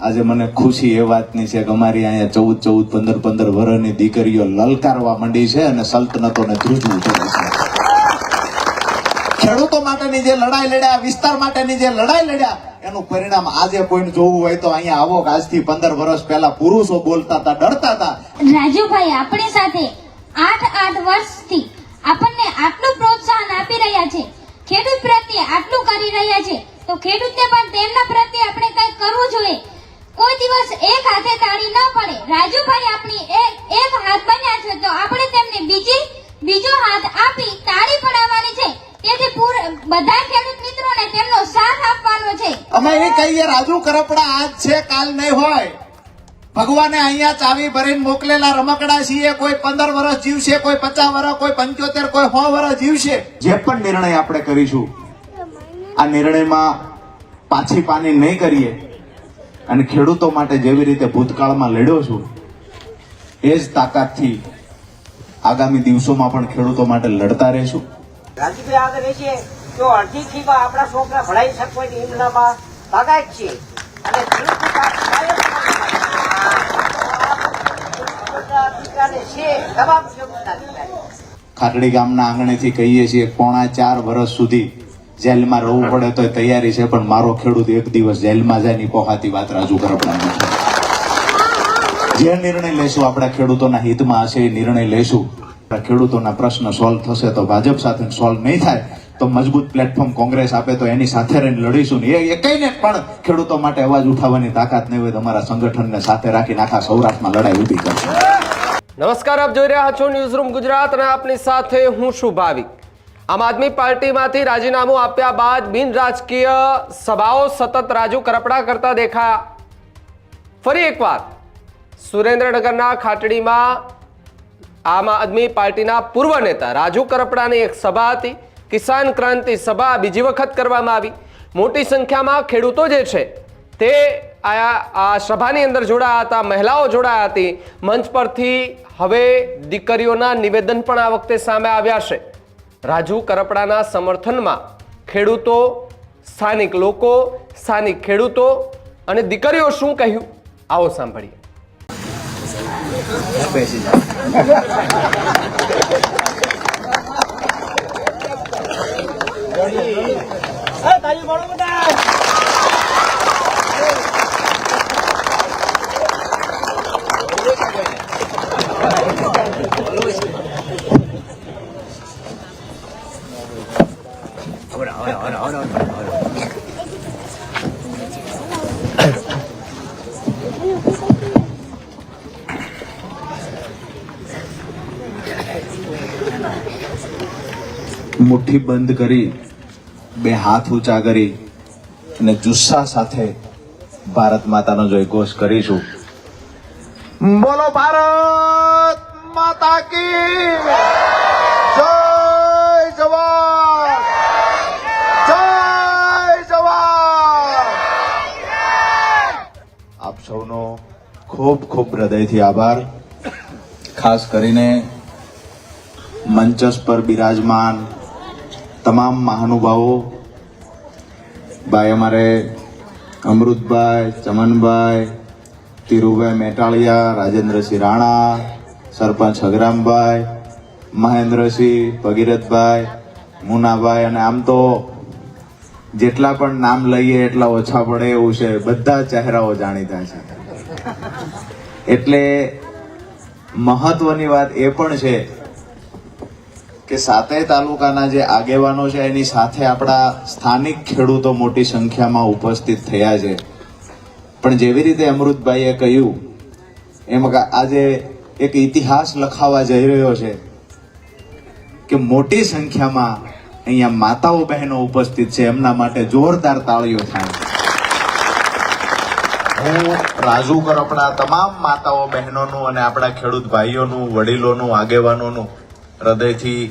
આજે મને ખુશી એ વાતની છે કે અમારી અહીંયા 14, 14, 15 વર્ષની દીકરીઓ લલકારવા માંડી છે અને સલ્તનતોને ધ્રુજવું પડે છે. ખેડૂતો માટેની જે લડાઈ લડ્યા, વિસ્તાર માટેની જે લડાઈ લડ્યા, એનું પરિણામ આજે કોઈને જોવું હોય તો અહીંયા આવો. આજથી 15 વર્ષ પહેલા પુરુષો બોલતા હતા, ડરતા હતા. રાજુભાઈ આપણી સાથે 8 વર્ષથી આપણને આટલું પ્રોત્સાહન આપી રહ્યા છે, ખેડૂત પ્રત્યે આટલું કરી રહ્યા છે, તો ખેડૂતને પણ તેમના પ્રત્યે આપણે કંઈક કરવું જોઈએ. કોઈ દિવસ એક હાથે તાળી ન પડે. રાજુભાઈ આપણી એક હાથ બન્યા છે તો આપણે તેમને બીજો હાથ આપી તાળી પડાવવાની છે. તેથી બધા ખેડૂત મિત્રોને તેમનો સાથ આપવાનો છે. અમે એ કહીએ રાજુ કરપડા આજ છે કાલ નહીં હોય. ભગવાને અહીંયા ચાવી ભરીને મોકલેલા રમકડા છીએ. કોઈ 15 વર્ષ જીવશે, કોઈ 50 વર્ષ, કોઈ 75, કોઈ 100 વર્ષ જીવશે. જે પણ નિર્ણય આપણે કરીશું આ નિર્ણયમાં પાછી પાની નહીં કરીએ અને ખેડૂતો માટે જેવી રીતે ભૂતકાળમાં લડ્યો છું એ જ તાકાતથી આગામી દિવસોમાં પણ ખેડૂતો માટે લડતા રહેશું. રાજુભાઈ આગળ રહેશે તો અડધી ફીમાં આપણા છોકરા ભણાઈ શકવા એમનામાં તાકાત છે અને ખાટડી ગામના આંગણેથી કહીએ છીએ 4.5 વર્ષ સુધી જેલમાં રહેવું પડે તો તૈયારી છે, પણ મારો ખેડૂત એક દિવસ જેલમાં જાય ની પોહાતી વાત રાજુ કરપડા. જે નિર્ણય લેશું આપણા ખેડૂતોના હિતમાં હશે એ નિર્ણય લેશું. ખેડૂતોના પ્રશ્ન સોલ્વ થશે તો ભાજપ સાથે સોલ્વ નહીં થાય તો મજબૂત પ્લેટફોર્મ કોંગ્રેસ આપે તો એની સાથે રહીને લડીશું. એ કઈને પણ ખેડૂતો માટે અવાજ ઉઠાવવાની તાકાત નહીં હોય તો અમારા સંગઠનને સાથે રાખીને આખા સૌરાષ્ટ્રમાં લડાઈ ઊભી કરશું. નમસ્કાર, આપ જોઈ રહ્યા છો ન્યૂઝરૂમ ગુજરાત અને આપની સાથે હું છું ભાવિક. આમ આદમી પાર્ટીમાંથી રાજીનામું આપ્યા બાદ બિન રાજકીય સભાઓ સતત રાજુ કરપડા કરતા દેખાયા. ફરી એકવાર સુરેન્દ્રનગરના ખાટડીમાં આમ આદમી પાર્ટીના પૂર્વ નેતા રાજુ કરપડાની એક સભા હતી. કિસાન ક્રાંતિ સભા બીજી વખત કરવામાં આવી. મોટી સંખ્યામાં ખેડૂતો જે છે તે આ સભાની અંદર જોડાયા હતા, મહિલાઓ જોડાયા હતી. મંચ પરથી હવે દીકરીઓના નિવેદન પણ આ વખતે સામે આવ્યા છે. રાજુ કરપડાના સમર્થનમાં ખેડૂતો, સ્થાનિક લોકો, સ્થાનિક ખેડૂતો અને દીકરીઓ શું કહ્યું આવો સાંભળીએ. મુઠ્ઠી બંધ કરી, બે હાથ ઊંચા કરી અને જુસ્સા સાથે ભારત માતાનો જયઘોષ કરીશું. બોલો ભારત માતા કી જય. જવાન જય જવાન. આપ સૌનો ખૂબ ખૂબ હૃદયથી આભાર. ખાસ કરીને મંચસ પર બિરાજમાન તમામ મહાનુભાવો, ભાઈ અમારે અમૃતભાઈ, ચમનભાઈ, તીરુભાઈ મેટાળિયા, રાજેન્દ્રસિંહ રાણા, સરપંચ હગરામભાઈ, મહેન્દ્રસિંહ, ભગીરથભાઈ, મુનાભાઈ, અને આમ તો જેટલા પણ નામ લઈએ એટલા ઓછા પડે એવું છે. બધા ચહેરાઓ જાણીતા છે. એટલે મહત્વની વાત એ પણ છે કે 7 તાલુકાના જે આગેવાનો છે એની સાથે આપણા સ્થાનિક ખેડૂતો મોટી સંખ્યામાં ઉપસ્થિત થયા છે. પણ જેવી રીતે અમૃતભાઈએ કહ્યું એમ આજે એક ઇતિહાસ લખાવા જઈ રહ્યો છે કે મોટી સંખ્યામાં અહીંયા માતાઓ બહેનો ઉપસ્થિત છે. એમના માટે જોરદાર તાળીઓ થાય. હું રાજુ કરપડા તમામ માતાઓ બહેનોનું અને આપણા ખેડૂત ભાઈઓનું, વડીલોનું, આગેવાનોનું હૃદયથી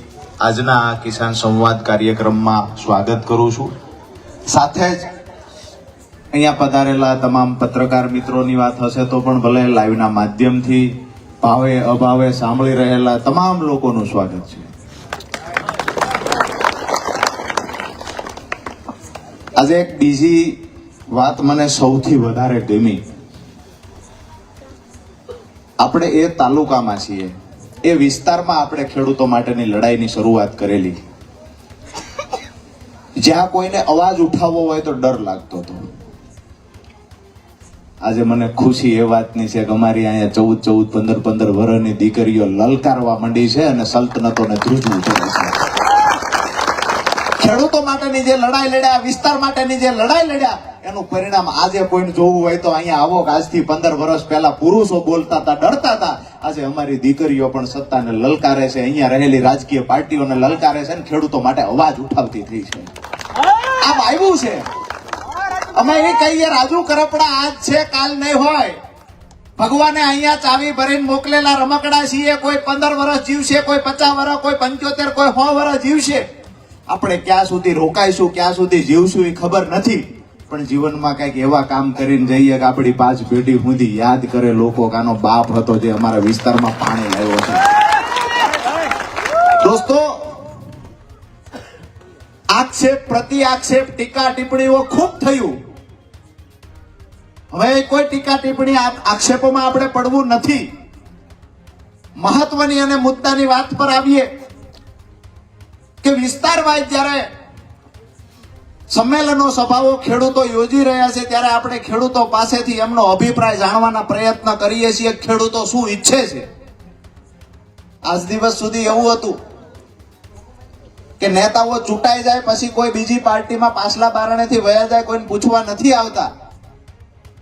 આજના આ કિસાન સંવાદ કાર્યક્રમમાં સ્વાગત કરું છું. સાથે જ અહીંયા પધારેલા તમામ પત્રકાર મિત્રોની વાત હશે તો પણ ભલે લાઈવના માધ્યમથી ભાવે અભાવે સાંભળી રહેલા તમામ લોકોનું સ્વાગત છે. આજે એક બીજી વાત મને સૌથી વધારે ગમી આપણે એ તાલુકામાં છીએ, એ વિસ્તારમાં આપણે ખેડૂતો માટેની લડાઈની શરૂઆત કરેલી, જ્યાં કોઈને અવાજ ઉઠાવવો હોય તો ડર લાગતો હતો. આજે મને ખુશી એ વાતની છે કે અમારી અહીંયા 14-14, 15-15 વર્ષની દીકરીઓ લલકારવા માંડી છે અને સલ્તનતોને ધ્રુજવું કરે છે. ખેડૂતો માટેની જે લડાઈ લડ્યા, વિસ્તાર માટેની જે લડાઈ લડ્યા, એનું પરિણામ આજે કોઈને જોવું હોય તો અહીંયા આવો. આજથી 15 વર્ષ પહેલા પુરુષો બોલતા હતા, ડરતા હતા. આજે અમારી દીકરીઓ પણ સત્તાને લલકારે છે, અહીંયા રહેલી રાજકીય પાર્ટીઓને લલકારે છે અને ખેડૂતો માટે અવાજ ઉઠાવતી થઈ છે. આમ આવ્યું છે. અમે એ કહીએ રાજુ કરપડા આજ છે કાલ નહીં હોય. ભગવાને અહીંયા ચાવી ભરીને મોકલેલા રમકડા છીએ. કોઈ 15 વર્ષ જીવશે, કોઈ 50 વર્ષ, કોઈ 75, કોઈ 100 વર્ષ જીવશે. આપણે ક્યાં સુધી રોકાઈશું, ક્યાં સુધી જીવશું એ ખબર નથી, પણ જીવનમાં કંઈક એવા કામ કરીને જઈએ કે આપણી 5 પેઢી સુધી યાદ કરે લોકો કે આનો બાપ હતો જે અમારા વિસ્તારમાં પાણી લાવ્યો છે. દોસ્તો, આક્ષેપ, પ્રતિ આક્ષેપ, ટીકા ટિપ્પણીઓ ખૂબ થયું. હવે કોઈ ટીકા ટિપ્પણી, આક્ષેપોમાં આપણે પડવું નથી. મહત્વની અને મુદ્દાની વાત પર આવીએ કે વિસ્તાર વાઇઝ જ્યારે સંમેલનો, સભાઓ ખેડૂતો યોજી રહ્યા છે ત્યારે આપણે ખેડૂતો પાસેથી એમનો અભિપ્રાય જાણવાના પ્રયત્ન કરીએ છીએ. ખેડૂતો શું ઈચ્છે છે? આજ દિવસ સુધી એવું હતું કે નેતાઓ ચૂંટાઈ જાય પછી કોઈ બીજી પાર્ટીમાં પાછલા બારણેથી વયા જાય, કોઈને પૂછવા નથી આવતા.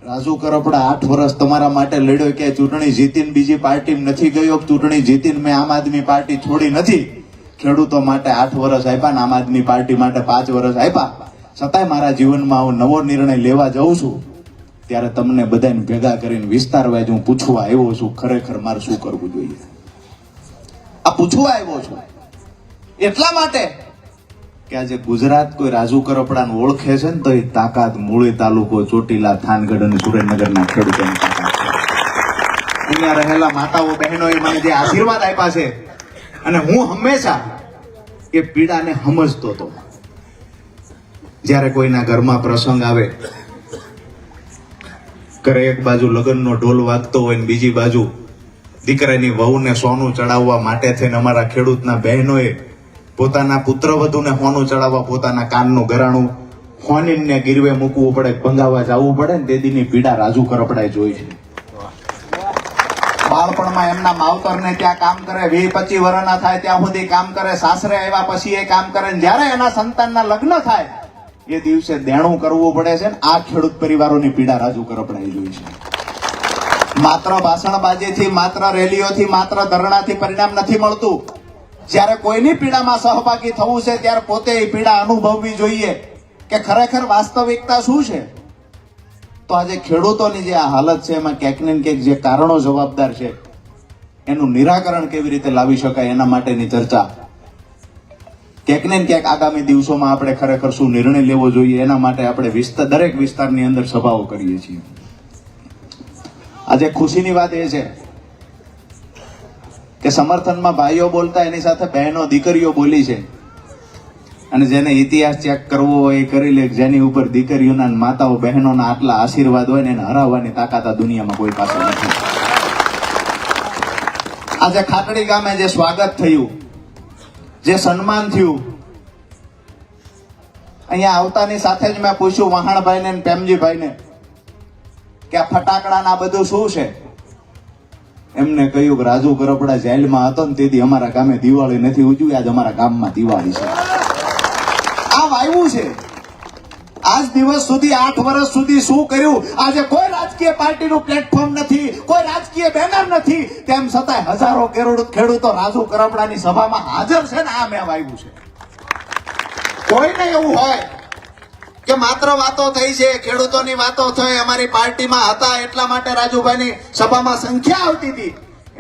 રાજુ કરપડા 8 વર્ષ તમારા માટે લડ્યો, કે ચૂંટણી જીતીને બીજી પાર્ટીમાં નથી ગયો, ચૂંટણી જીતીને મેં આમ આદમી પાર્ટી છોડી નથી. ખેડૂતો માટે 8 વર્ષ આપ્યા ને આમ આદમી પાર્ટી માટે 5 વર્ષ આપ્યા. છતાંય મારા જીવનમાં હું નવો નિર્ણય લેવા જાઉં છું ત્યારે તમને બધાને ભેગા કરીને વિસ્તાર વાઇઝ હું પૂછવા આવ્યો છું, ખરેખર મારે શું કરવું જોઈએ. આ પૂછવા આવ્યો છું એટલા માટે કે આજે ગુજરાત કોઈ રાજુ કરપડાને ઓળખે છે ને તો એ તાકાત મૂળી તાલુકો, ચોટીલા, થાનગઢ અને સુરેન્દ્રનગરના ખેડૂતોની તાકાત છે. અહીંયા રહેલા માતાઓ, બહેનોએ મને જે આશીર્વાદ આપ્યા છે, અને હું હંમેશા એ પીડાને સમજતો હતો. જ્યારે કોઈના ઘરમાં પ્રસંગ આવે, ઘરે એક બાજુ લગ્નનો ઢોલ વાગતો હોય ને બીજી બાજુ દીકરાની વહુને સોનું ચડાવવા માટે થઈને અમારા ખેડૂતના બહેનોએ પોતાના પુત્રવધુને સોનું ચડાવવા પોતાના કાનનું ગરાણું હોનીને ગીરવે મૂકવું પડે, ભંગાવા જવું પડે ને તેદીની પીડા રાજુ કરપડાએ જોઈ છે. બાળપણમાં એમના માવતરને ત્યાં કામ કરે, 20-25 વર્ષના થાય ત્યાં સુધી કામ કરે, સાસરે આવ્યા પછી એ કામ કરે, જ્યારે એના સંતાનના લગ્ન થાય એ દિવસે દેણું કરવું પડે છે. આ ખેડૂત પરિવારોની પીડા રાજુ કરપડાએ જોઈ છે. માત્ર ભાષણબાજીથી, માત્ર રેલીઓથી, માત્ર ધરણાથી પરિણામ નથી મળતું. જ્યારે કોઈની પીડામાં સહભાગી થવું છે ત્યારે પોતે એ પીડા અનુભવવી જોઈએ કે ખરેખર વાસ્તવિકતા શું છે. તો આજે ખેડૂતોની જે આ હાલત છે એમાં ક્યાંક ને ક્યાંક જે કારણો જવાબદાર છે એનું નિરાકરણ કેવી રીતે લાવી શકાય એના માટેની ચર્ચા ક્યાંક ને ક્યાંક આગામી દિવસોમાં આપણે ખરેખર શું નિર્ણય લેવો જોઈએ એના માટે આપણે દરેક વિસ્તારની અંદર સભાઓ કરીએ છીએ. આજે ખુશીની વાત એ છે કે સમર્થનમાં ભાઈઓ બોલતા એની સાથે બહેનો, દીકરીઓ બોલી છે. અને જેને ઇતિહાસ ચેક કરવો હોય એ કરી લે. જેની ઉપર દીકરીઓના, માતાઓ, બહેનોના આટલા આશીર્વાદ હોય ને એને હરાવવાની તાકાત આ દુનિયામાં કોઈ પાસે નથી. આજે ખાટડી ગામે જે સ્વાગત થયું, જે સન્માન થયું, અહીંયા આવતાની સાથે જ મેં પૂછ્યું વહાણભાઈને ને પ્રેમજીભાઈને કે આ ફટાકડાના બધું શું છે. એમને કહ્યું કે રાજુ કરપડા જેલમાં હતો ને તેથી અમારા ગામે દિવાળી નથી ઉજવી, આજ અમારા ગામમાં દિવાળી છે. આ વાયવું છે. આજ દિવસ સુધી 8 વર્ષ સુધી શું કર્યું? આજે કોઈ રાજકીય પાર્ટીનું પ્લેટફોર્મ નથી, કોઈ રાજકીય બેનર નથી, તેમ છતાંય હજારો ખેડૂતો રાજુ કરપડાની સભામાં હાજર છે ને આ મેં વાયવું છે. કોઈને એવું હોય કે માત્ર વાતો થઈ છે, ખેડૂતોની વાતો થઈ, અમારી પાર્ટીમાં હતા એટલા માટે રાજુભાઈની સભામાં સંખ્યા આવતી હતી,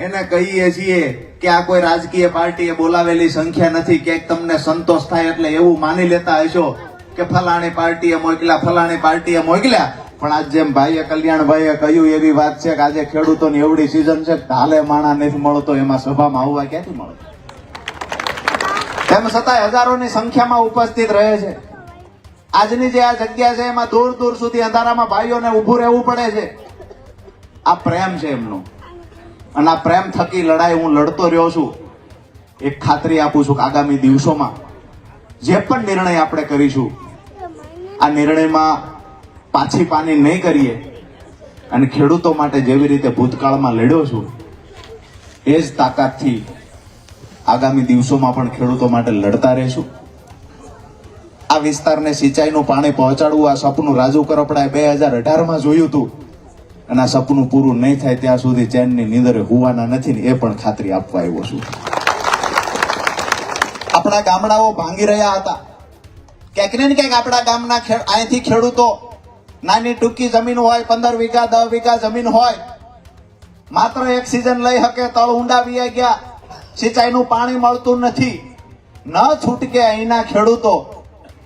એને કહીએ છીએ કે આ કોઈ રાજકીય પાર્ટીએ બોલાવેલી સંખ્યા નથી. ક્યાંક તમને સંતોષ થાય એટલે એવું માની લેતા હશો કે ફલાણી પાર્ટીએ મોકલ્યા, ફલાણી પાર્ટીએ મોકલ્યા. પણ આજ જેમ ભાઈએ, કલ્યાણભાઈએ કહ્યું એવી વાત છે કે આજે ખેડૂતોની એવડી સિઝન છે કે હાલે માણા નથી મળતો, એમાં સભામાં આવવા ક્યાંથી મળે? તેમ છતાંય હજારોની સંખ્યામાં ઉપસ્થિત રહે છે. આજની જે આ જગ્યા છે એમાં દૂર દૂર સુધી અંધારામાં ભાઈઓને ઊભું રહેવું પડે છે. આ પ્રેમ છે એમનો. અને આ પ્રેમ થકી લડાઈ હું લડતો રહ્યો છું. એક ખાતરી આપું છું કે આગામી દિવસોમાં જે પણ નિર્ણય આપણે કરીશું આ નિર્ણયમાં પાછી પાની નહીં કરીએ અને ખેડૂતો માટે જેવી રીતે ભૂતકાળમાં લડ્યો છું એ જ તાકાતથી આગામી દિવસોમાં પણ ખેડૂતો માટે લડતા રહેશું. આ વિસ્તારને સિંચાઈનું પાણી પહોંચાડવું આ સપનું રાજુ કરપડાએ 2018માં જોયું હતું અને આ સપનું પૂરું નહીં થાય ત્યાં સુધી ચેનની નીંદરે હોવાના નથી ને એ પણ ખાતરી આપવા આવ્યો છું. આપણા ગામડાઓ ભાંગી રહ્યા હતા. ક્યાંક ને ક્યાંક આપણા ગામના અહીંથી ખેડૂતો નાની ટૂંકી જમીન હોય 15 વીઘા 10 વીઘા જમીન હોય માત્ર એક સિઝન લઈ શકે તળ ઊંડા વી ગયા સિંચાઈનું પાણી મળતું નથી ન છૂટકે અહીંના ખેડૂતો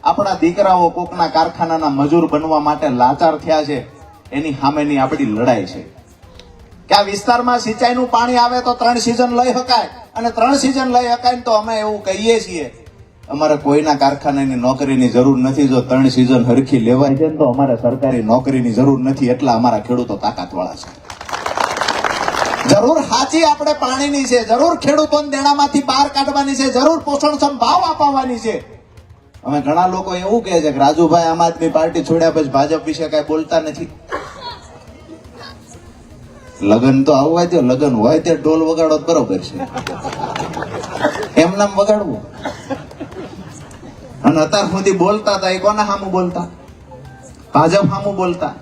આપણા દીકરાઓ કોકના કારખાનાના મજૂર બનવા માટે લાચાર થયા છે. એની સામેની આપણી લડાઈ છે કે આ વિસ્તારમાં સિંચાઈનું પાણી આવે તો 3 સિઝન લઈ શકાય અને 3 સિઝન લઈ શકાય ને તો અમે એવું કહીએ છીએ અમારે કોઈના કારખાનાની નોકરીની જરૂર નથી. જો 3 સિઝન હરખી લેવાય છે તો અમારે સરકારી નોકરીની જરૂર નથી. એટલા અમારા ખેડૂતો તાકાતવાળા છે. જરૂર સાચી આપણે પાણીની છે, જરૂર ખેડૂતોને દેણામાંથી બહાર કાઢવાની છે, જરૂર પોષણક્ષમ ભાવ અપાવવાની છે. અમે ઘણા લોકો એવું કહે છે કે રાજુભાઈ આમ આદમી પાર્ટી છોડ્યા પછી ભાજપ વિશે કઈ બોલતા નથી. લગન તો આવવા દો, લગન હોય તે ઢોલ વગાડો બરોબર છે, એમ નામ વગાડવું. અને અત્યાર સુધી બોલતા હતા એ કોના સામું બોલતા? ભાજપ સામું બોલતા.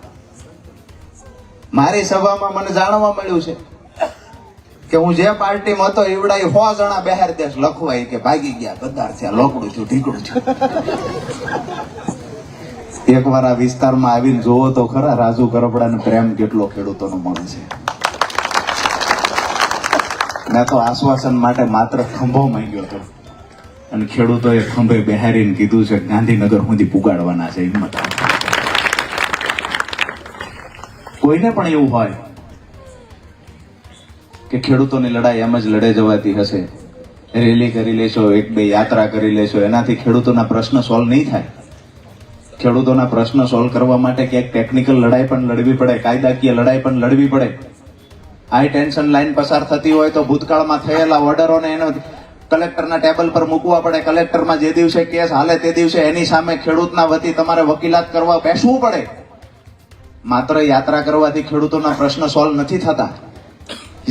મારી સભામાં મને જાણવા મળ્યું છે કે હું જે પાર્ટીમાં હતો એવડા 100 જણા બહાર દેશ લખવાય કે ભાગી ગયા, ગદ્દાર છે, લોકડું છું, ઢીકડું છું. એકવાર આ વિસ્તારમાં આવીને જોવો તો ખરા રાજુ કરપડાનો પ્રેમ કેટલો ખેડૂતોનો મળે છે. મેં તો આશ્વાસન માટે માત્ર ખંભો માંગ્યો હતો અને ખેડૂતોએ ખંભે બેહારીને કીધું છે ગાંધીનગર સુધી પુગાડવાના છે. હિંમત કોઈને પણ એવું હોય કે ખેડૂતોની લડાઈ એમ જ લડે જવાતી હશે, રેલી કરી લેશો, 1-2 યાત્રા કરી લેશો, એનાથી ખેડૂતોના પ્રશ્ન સોલ્વ નહીં થાય. ખેડૂતોના પ્રશ્ન સોલ્વ કરવા માટે ક્યાંક ટેકનિકલ લડાઈ પણ લડવી પડે, કાયદાકીય લડાઈ પણ લડવી પડે. હાઈ ટેન્શન લાઈન પસાર થતી હોય તો ભૂતકાળમાં થયેલા ઓર્ડરોને એનો કલેક્ટરના ટેબલ પર મૂકવા પડે. કલેક્ટરમાં જે દિવસે કેસ હાલે તે દિવસે એની સામે ખેડૂતના વતી તમારે વકીલાત કરવા બેસવું પડે. માત્ર યાત્રા કરવાથી ખેડૂતોના પ્રશ્ન સોલ્વ નથી થતા.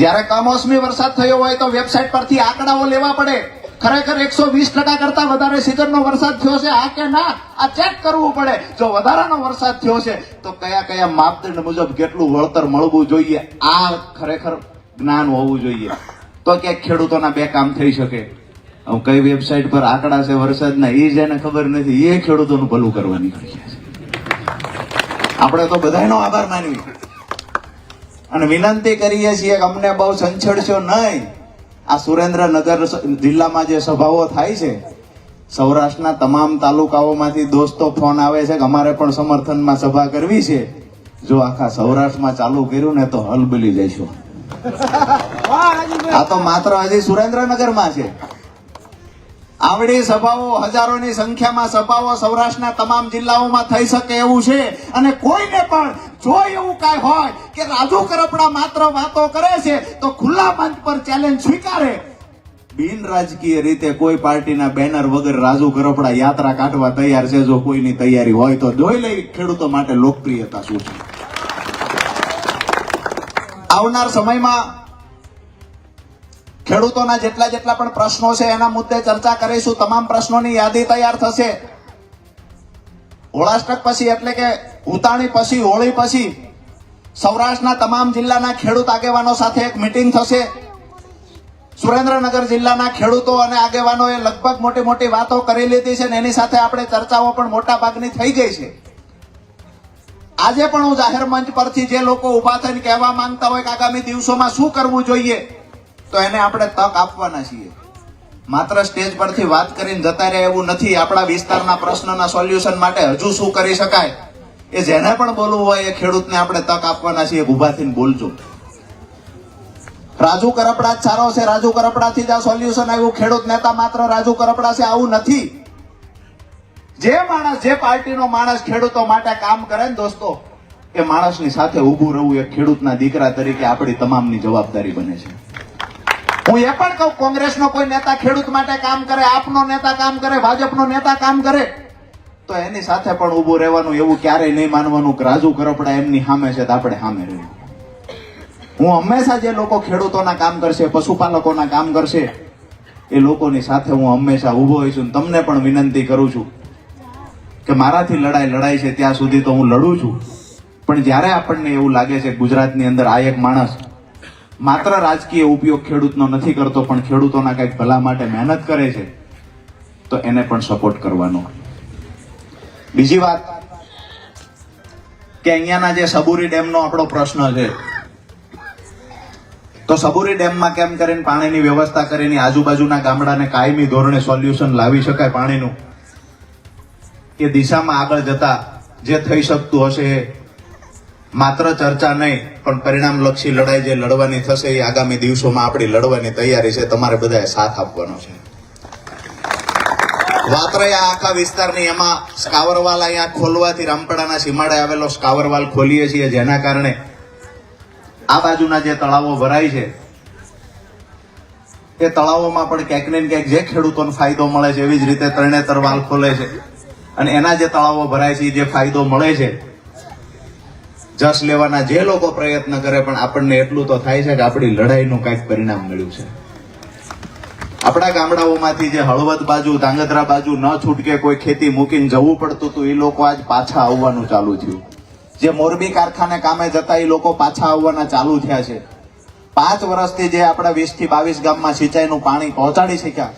જ્યારે કમોસમી વરસાદ થયો હોય તો વેબસાઇટ પરથી આંકડાઓ લેવા પડે. ખરેખર 120% કરતા વધારે સિઝનનો વરસાદ થયો છે આ કે ના, આ ચેક કરવું પડે. જો વધારાનો વરસાદ થયો છે તો કયા કયા માપદંડ મુજબ કેટલું વળતર મળવું જોઈએ, આ ખરેખર જ્ઞાન હોવું જોઈએ. તો ક્યાંક ખેડૂતોના 2 કામ થઈ શકે. હવે કઈ વેબસાઇટ પર આંકડા છે વરસાદના એ જેને ખબર નથી એ ખેડૂતોનું ભલું કરવા નીકળી ગયા છે. આપણે તો બધાનો આભાર માનવી અને વિનંતી કરીએ છીએ કે અમને બહુ સંછેડશો નહીં. આ સુરેન્દ્રનગર જિલ્લામાં જે સભાઓ થાય છે સૌરાષ્ટ્રના તમામ તાલુકાઓમાંથી દોસ્તો ફોન આવે છે કે અમારે પણ સમર્થનમાં સભા કરવી છે. જો આખા સૌરાષ્ટ્રમાં ચાલુ કર્યું ને તો હલબલી જઈશું. આ તો માત્ર હજી સુરેન્દ્રનગરમાં છે. આવડી સભાઓ હજારોની સંખ્યામાં સભાઓ સૌરાષ્ટ્રના તમામ જિલ્લાઓમાં થઈ શકે એવું છે. અને કોઈને પણ જો એવું કાંઈ હોય કે રાજુ કરપડા માત્ર વાતો કરે છે તો ખુલ્લા મંચ પર ચેલેન્જ સ્વીકારે. બિન રાજકીય રીતે કોઈ પાર્ટીના બેનર વગર રાજુ કરપડા યાત્રા કાઢવા તૈયાર છે. જો કોઈની તૈયારી હોય તો જોઈ લઈ ખેડૂતો માટે લોકપ્રિયતા શું છે. આવનાર સમયમાં ખેડૂતોના જેટલા પણ પ્રશ્નો છે એના મુદ્દે ચર્ચા કરીશું. તમામ પ્રશ્નોની યાદી તૈયાર થશે. હોળાષ્ટક પછી એટલે કે ઉતાણી પછી, હોળી પછી સૌરાષ્ટ્રના તમામ જિલ્લાના ખેડૂત આગેવાનો સાથે એક મીટિંગ થશે. સુરેન્દ્રનગર જિલ્લાના ખેડૂતો અને આગેવાનોએ લગભગ મોટી મોટી વાતો કરી લીધી છે ને એની સાથે આપણે ચર્ચાઓ પણ મોટા ભાગની થઈ ગઈ છે. આજે પણ હું જાહેર મંચ પરથી જે લોકો ઉભા થઈને કહેવા માંગતા હોય કે આગામી દિવસોમાં શું કરવું જોઈએ તો એને આપણે તક આપવાના છીએ. માત્ર સ્ટેજ પરથી વાત કરીને જતા રહે એવું નથી. આપણા વિસ્તારના પ્રશ્નના સોલ્યુશન માટે હજુ શું કરી શકાય એ જેને પણ બોલવું હોય એ ખેડૂતને આપણે તક આપવાના છીએ. ઉભા થઈને બોલજો. રાજુ કરપડા જ સારો છે, રાજુ કરપડાથી જ આ સોલ્યુશન આવ્યું. ખેડૂત નેતા માત્ર રાજુ કરપડા છે આવું નથી. જે માણસ, જે પાર્ટીનો માણસ ખેડૂતો માટે કામ કરે ને દોસ્તો એ માણસની સાથે ઊભું રહેવું એક ખેડૂતના દીકરા તરીકે આપણી તમામની જવાબદારી બને છે. હું એ પણ કહું, કોંગ્રેસનો કોઈ નેતા ખેડૂત માટે કામ કરે, આપનો નેતા કામ કરે, ભાજપનો નેતા કામ કરે, તો એની સાથે પણ ઊભું રહેવાનું. એવું ક્યારેય નહીં માનવાનું કે રાજુ કરપડા એમની સામે છે તો આપણે સામે રહેવું. હું હંમેશા જે લોકો ખેડૂતોના કામ કરશે, પશુપાલકોના કામ કરશે, એ લોકોની સાથે હું હંમેશા ઊભો હોઈશ. તમને પણ વિનંતી કરું છું કે મારાથી લડાઈ છે ત્યાં સુધી તો હું લડું છું, પણ જ્યારે આપણને એવું લાગે છે ગુજરાતની અંદર આ એક માણસ માત્ર રાજકીય ઉપયોગ ખેડૂતનો નથી કરતો, પણ ખેડૂતોના કંઈક ભલા માટે મહેનત કરે છે, તો એને પણ સપોર્ટ કરવાનો. બીજી વાત કે અહીંયાના જે સબુરી ડેમનો આપણો પ્રશ્ન છે, તો સબુરી ડેમમાં કેમ કરીને પાણીની વ્યવસ્થા કરીને આજુબાજુના ગામડાને કાયમી ધોરણે સોલ્યુશન લાવી શકાય પાણીનું, એ દિશામાં આગળ જતા જે થઈ શકતું હશે, માત્ર ચર્ચા નહીં પણ પરિણામલક્ષી લડાઈ જે લડવાની થશે એ આગામી દિવસોમાં આપણી લડવાની તૈયારી છે. તમારે બધાએ સાથ આપવાનો છે. વાત્રયા આખા વિસ્તારની, એમાં સ્કાવરવાલ અહીંયા ખોલવાથી રામપડાના સીમાડે આવેલો સ્કાવરવાલ ખોલીએ છીએ, જેના કારણે આ બાજુના જે તળાવો ભરાય છે એ તળાવોમાં પણ ક્યાંક ને ક્યાંક જે ખેડૂતોને ફાયદો મળે છે, એવી જ રીતે તરણેતર વાલ ખોલે છે અને એના જે તળાવો ભરાય છે જે ફાયદો મળે છે, જસ લેવાના જે લોકો પ્રયત્ન કરે, પણ આપણને એટલું તો થાય છે કે આપણી લડાઈનું કાંઈક પરિણામ મળ્યું છે. આપણા ગામડાઓમાંથી જે હળવદ બાજુ, ધાંગધ્રા બાજુ ન છૂટકે કોઈ ખેતી મૂકીને જવું પડતું હતું, એ લોકો આજ પાછા આવવાનું ચાલુ થયું. જે મોરબી કારખાને કામે જતા એ લોકો પાછા આવવાના ચાલુ થયા છે. 5 વર્ષથી જે આપણા 20 થી 22 ગામમાં સિંચાઈનું પાણી પહોંચાડી શક્યા,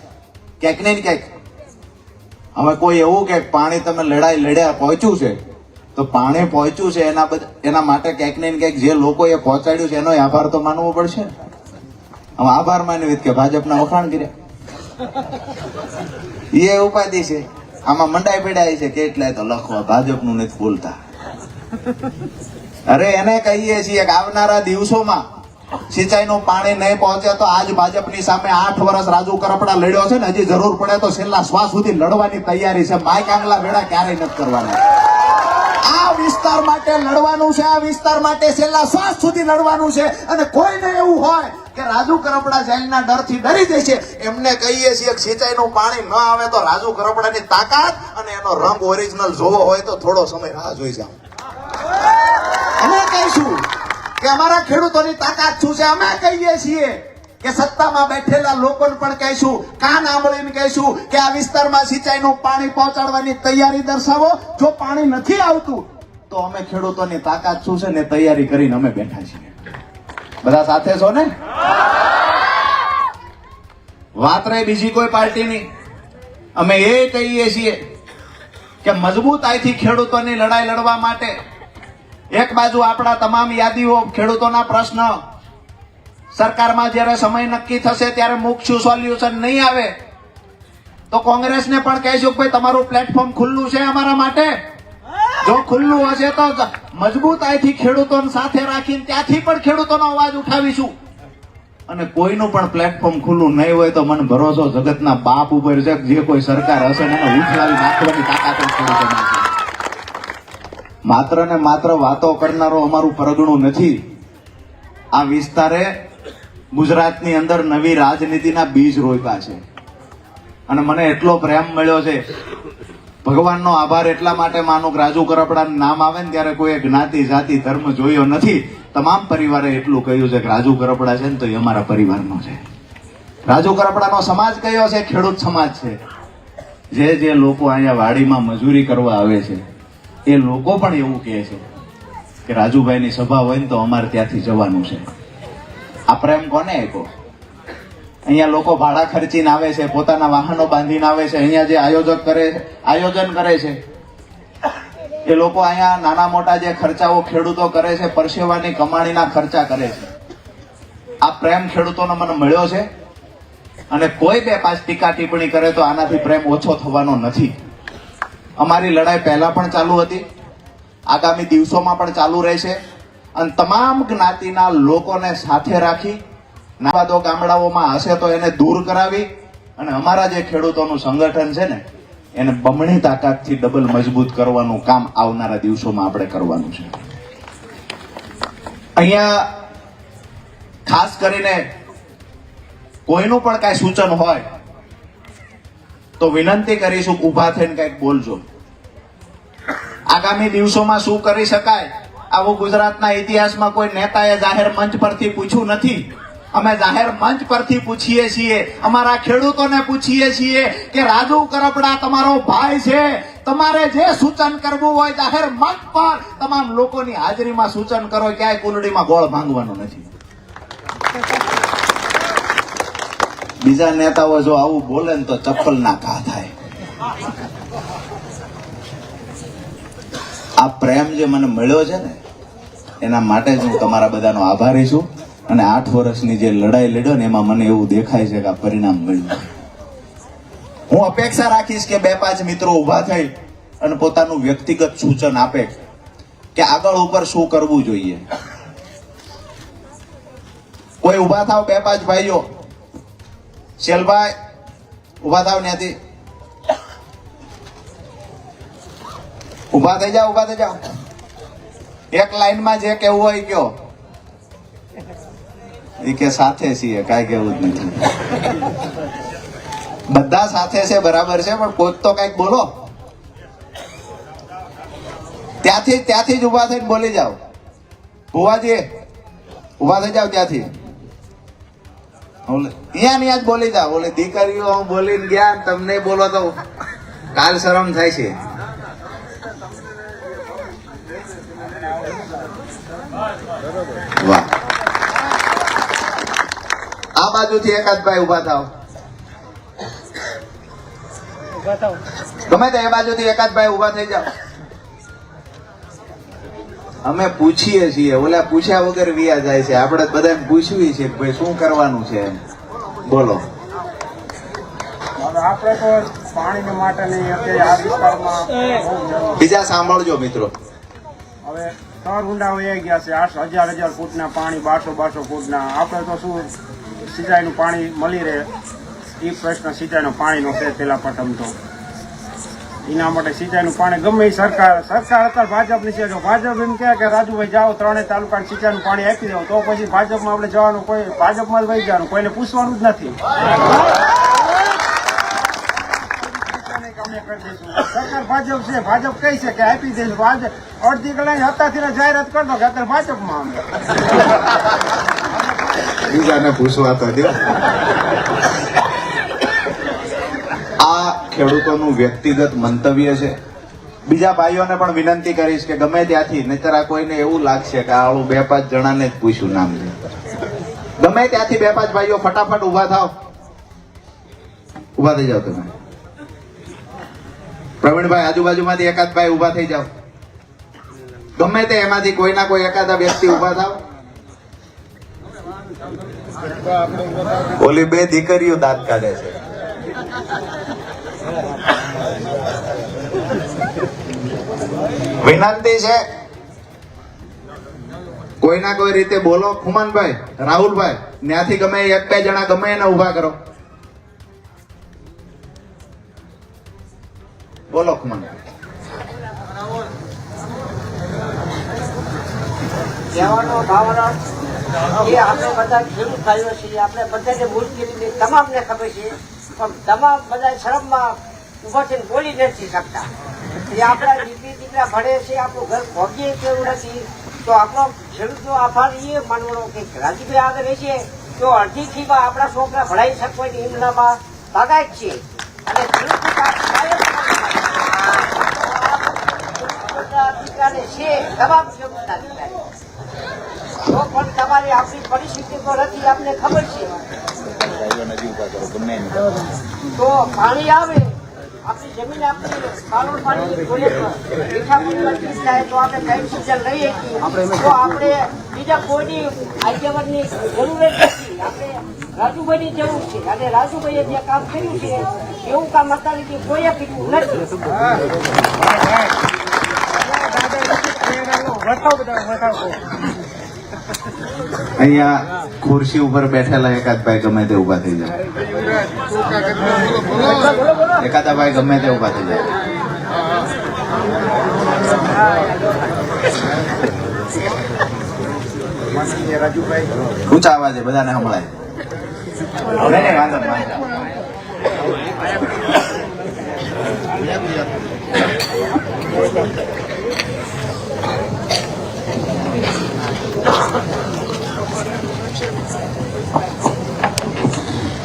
ક્યાંક ને ક્યાંક હવે કોઈ એવું કે પાણી તમે લડ્યા પહોંચ્યું છે, તો પાણી પહોંચ્યું છે એના માટે ક્યાંક ને ક્યાંક જે લોકોએ પહોંચાડ્યું છે એનો આભાર તો માનવો પડશે. હવે આભાર માનવી કે ભાજપના વખાણ કર્યા એ ઉપાધિ છે. આમાં મંડાઈ પીડાય છે કેટલાય તો લખવા ભાજપનું નથી બોલતા. અરે એને કહીએ છીએ કે આવનારા દિવસોમાં સિંચાઈનું પાણી નહીં પહોંચે તો આજ ભાજપની સામે 8 વર્ષ રાજુ કરપડા લડ્યો છે ને, હજી જરૂર પડે તો છેલ્લા શ્વાસ સુધી લડવાની તૈયારી છે. માઇક આંગલા વેડા ક્યારેય નથી કરવાના. આ વિસ્તાર માટે લડવાનું છે, આ વિસ્તાર માટે છેલ્લા શ્વાસ સુધી લડવાનું છે. અને કોઈને એવું હોય કે રાજુ કરપડા જેલના ડરથી ડરી જાય છે, એમને કહીએ છીએ કે સિંચાઈનું પાણી ન આવે તો રાજુ કરપડાની તાકાત અને એનો રંગ ઓરિજિનલ જોવો હોય તો થોડો સમય રાહ જોઈ જાઓ. અમે કહીશું કે અમારા ખેડૂતોની તાકાત શું છે. અમે કહીએ છીએ કે સત્તામાં બેઠેલા લોકોને પણ કહીશું, કાન આંબળીને કહીશું કે આ વિસ્તારમાં સિંચાઈનું પાણી પહોંચાડવાની તૈયારી દર્શાવો. જો પાણી નથી આવતું તો અમે ખેડૂતોની તાકાત શું છે ને તૈયારી કરીને અમે બેઠા છીએ. બધા સાથે છો ને? વાત રહી બીજી કોઈ પાર્ટીની, અમે એ કહીએ છીએ કે મજબૂતાઈથી ખેડૂતોની લડાઈ લડવા માટે એક બાજુ આપણા તમામ યાદીઓ, ખેડૂતોના પ્રશ્ન સરકારમાં જ્યારે સમય નક્કી થશે ત્યારે મૂકશું, સોલ્યુશન નહીં આવે તો કોંગ્રેસને પણ કહીશું કે ભાઈ તમારું પ્લેટફોર્મ ખુલ્લું છે અમારા માટે. જો ખુલ્લું હશે તો મજબૂતાઈથી ખેડૂતોને સાથે રાખીને ત્યાંથી પણ ખેડૂતોનો અવાજ ઉઠાવીશું. અને કોઈનું પણ પ્લેટફોર્મ ખુલ્લું નહીં હોય તો મને ભરોસો જગતના બાપ ઉપર છે, જે કોઈ સરકાર હશે ને એને ઉઠાવી નાખવાની તાકાત ખેડૂતોમાં છે. માત્ર ને માત્ર વાતો કરનારો અમારું પરગણું નથી. આ વિસ્તારે ગુજરાતની અંદર નવી રાજનીતિના બીજ રોપ્યા છે અને મને એટલો પ્રેમ મળ્યો છે. ભગવાનનો આભાર એટલા માટે માનું કે રાજુ કરપડાનું નામ આવે ને ત્યારે કોઈ જ્ઞાતિ, જાતિ, ધર્મ જોયો નથી. તમામ પરિવારે એટલું કહ્યું છે કે રાજુ કરપડા છે ને તો એ અમારા પરિવારનો છે. રાજુ કરપડાનો સમાજ કયો છે? ખેડૂત સમાજ છે. જે લોકો અહીંયા વાડીમાં મજૂરી કરવા આવે છે એ લોકો પણ એવું કહે છે કે રાજુભાઈની સભા હોય ને તો અમારે ત્યાંથી જવાનું છે. આ પ્રેમ કોને આપ્યો? અહીંયા લોકો ભાડા ખર્ચીને આવે છે, પોતાના વાહનો બાંધીને આવે છે. અહીંયા જે આયોજન કરે છે એ લોકો અહીંયા નાના મોટા જે ખર્ચાઓ ખેડૂતો કરે છે, પરસેવાની કમાણીના ખર્ચા કરે છે. આ પ્રેમ ખેડૂતોનો મને મળ્યો છે. અને કોઈ 2-5 ટીકા ટિપ્પણી કરે તો આનાથી પ્રેમ ઓછો થવાનો નથી. અમારી લડાઈ પહેલા પણ ચાલુ હતી, આગામી દિવસોમાં પણ ચાલુ રહેશે. અને તમામ જ્ઞાતિના લોકોને સાથે રાખી નાવાદો ગામડાઓમાં હશે તો એને દૂર કરાવી અને અમારા જે ખેડૂતોનું સંગઠન છે ને એને બમણી તાકાતથી ડબલ મજબૂત કરવાનું કામ આવનારા દિવસોમાં આપણે કરવાનું છે. અહીંયા ખાસ કરીને કોઈનું પણ કાંઈ સૂચન હોય તો વિનંતી કરીશું કે ઊભા થઈને કંઈક બોલજો. આગામી દિવસોમાં શું કરી શકાય આવું ગુજરાતના ઇતિહાસમાં કોઈ નેતાએ જાહેર મંચ પરથી પૂછ્યું નથી. અમે જાહેર મંચ પરથી પૂછીએ છીએ, અમારા ખેડૂતોને પૂછીએ છીએ કે રાજુ કરપડા તમારો ભાઈ છે, તમારે જે સૂચન કરવું હોય જાહેર મંચ પર તમામ લોકોની હાજરીમાં સૂચન કરો. ક્યાંય કુલડીમાં ગોળ ભાંગવાનું નથી. બીજા નેતાઓ જો આવું બોલે ને તો ચપ્પલ ના ઘા થાય. આ પ્રેમ જે મને મળ્યો છે ને એના માટે જ હું તમારા બધાનો આભારી છું. અને 8 વર્ષની જે લડાઈ લડ્યો ને એમાં મને એવું દેખાય છે કે આ પરિણામ મળ્યું. હું અપેક્ષા રાખીશ કે 2-5 મિત્રો ઊભા થઈ અને પોતાનું વ્યક્તિગત સૂચન આપે કે આગળ ઉપર શું કરવું જોઈએ. કોઈ ઊભા થાવ, 2-5 ભાઈઓ. શેલભાઈ ઊભા થાવ, ત્યાંથી ઊભા થઈ જાઓ, ઊભા થઈ જાઓ. એક લાઈનમાં જે કેવું હોય કયો. એ કે સાથે છીએ, કાંઈ કેવું જ નથી. બધા સાથે છે બરાબર છે, પણ કોઈક તો કઈક બોલો. ત્યાંથી જ ઊભા થઈને બોલી જાઓ. ભુવાજી ઊભા થઈ જાઓ ત્યાંથી. અહીંયા જ બોલી જાઓ. ઓલે દીકરીઓ બોલીને ગયા, તમને બોલો તો કાલ શરમ થાય છે. વાહ. આ બાજુથી એકાદ ભાઈ ઊભા થાવ. ગમે તે એ બાજુથી એકાદ ભાઈ ઊભા થઈ જાઓ. અમે પૂછીએ છીએ, ઓલા પૂછ્યા વગર વિયા જાય છે. આપણે બધાને પૂછવી છે કે ભાઈ શું કરવાનું છે એમ. બોલો. આપણે તો પાણી માટે નહીં અત્યારે આ વિસ્તારમાં બીજા સાંભળજો મિત્રો. હવે તર ઊંડા વહી ગયા છે. 8,000 ફૂટના પાણી, 1200 ફૂટના. આપણે તો શું સિંચાઈનું પાણી મળી રહે એ પ્રશ્ન સિંચાઈનો પાણીનો છે પેલા પ્રથમ તો. એના માટે સિંચાઈનું પાણી ગમે એ સરકાર અત્યારે ભાજપની છે. જો ભાજપ એમ કહે કે રાજુભાઈ જાઓ 3 તાલુકાને સિંચાઈનું પાણી આપી દો, તો પછી ભાજપમાં આપણે જવાનું, કોઈ ભાજપમાં જ વહી જવાનું, કોઈને પૂછવાનું જ નથી. સરકાર ભાજપ છે, ભાજપ કઈ છે કે આપી દઈશું. આજે અડધી કલાક હતાથી જાહેરાત કરતો કે અત્યારે ભાજપમાં અમે. બીજાને પૂછવા તો દો. આ ખેડૂતોનું વ્યક્તિગત મંતવ્ય છે. બીજા ભાઈઓને પણ વિનંતી કરીશ કે ગમે ત્યાંથી, નહીતર આ કોઈને એવું લાગશે કે આવું 2-5 જણાને જ પૂછ્યું નામ છે. ગમે ત્યાંથી 2-5 ભાઈઓ ફટાફટ ઊભા થાવ. ઊભા થઈ જાવ તમે. પ્રવીણભાઈ આજુબાજુમાંથી એકાદ ભાઈ ઊભા થઈ જાવ. ગમે તે એમાંથી કોઈના કોઈ એકાદા વ્યક્તિ ઊભા થાવ. ઓલી 2 દીકરીઓ દાંત કાઢે છે. વિનંતી છે કોઈના કોઈ રીતે બોલો. ખુમાનભાઈ, રાહુલભાઈ, ત્યાંથી ગમે 1-2 જણા ગમે એને ઊભા કરો. બોલો ખુમાનભાઈ. કહેવાનો ભાવના એ આપણે બધા ખેડૂત ભાઈઓ છીએ. આપણે બધાને મુશ્કેલી તમામને ખબર છે, પણ તમામ બધા શરમમાં ઉભા થઈને બોલી નથી શકતા. એ આપણા દીકરા ભણે છે, આપણું ઘર ભોગીએ તેવું નથી. તો આપણો ખેડૂતનો આભાર એ માનવાનો કે રાજુભાઈ આગળ રહેશે તો અડધી ફીમાં આપણા છોકરા ભણાઈ શકવાની એમનામાં તાકાત છે. અને ખેડૂતનું કામ દીકરાને છે, તમામ ખેડૂતના દીકરાને. તો પણ તમારી આપણી પરિસ્થિતિ તો નથી, આપને ખબર છે. તો પાણી આવે, આપણી જમીન આપણી પાણી મીઠા પાણી થાય તો આપણે કઈ સિઝન લઈએ તો આપણે બીજા કોઈની આગેવાનની જરૂર જ નથી. આપણે રાજુભાઈની જરૂર છે. અને રાજુભાઈએ જે કામ કર્યું છે એવું કામ અત્યારે કોઈએ કર્યું નથી. અહીંયા ખુરશી ઉપર બેઠેલા એકાદ ભાઈ ગમે તે ઊભા થઈ જાય. એકાદા ભાઈ ગમે તે ઊભા થઈ જાય. માનનીય રાજુભાઈ ઊંચા અવાજે બધાને સંભળાય. નહીં, નહીં, વાંધો નહીં, વાંધો નહીં.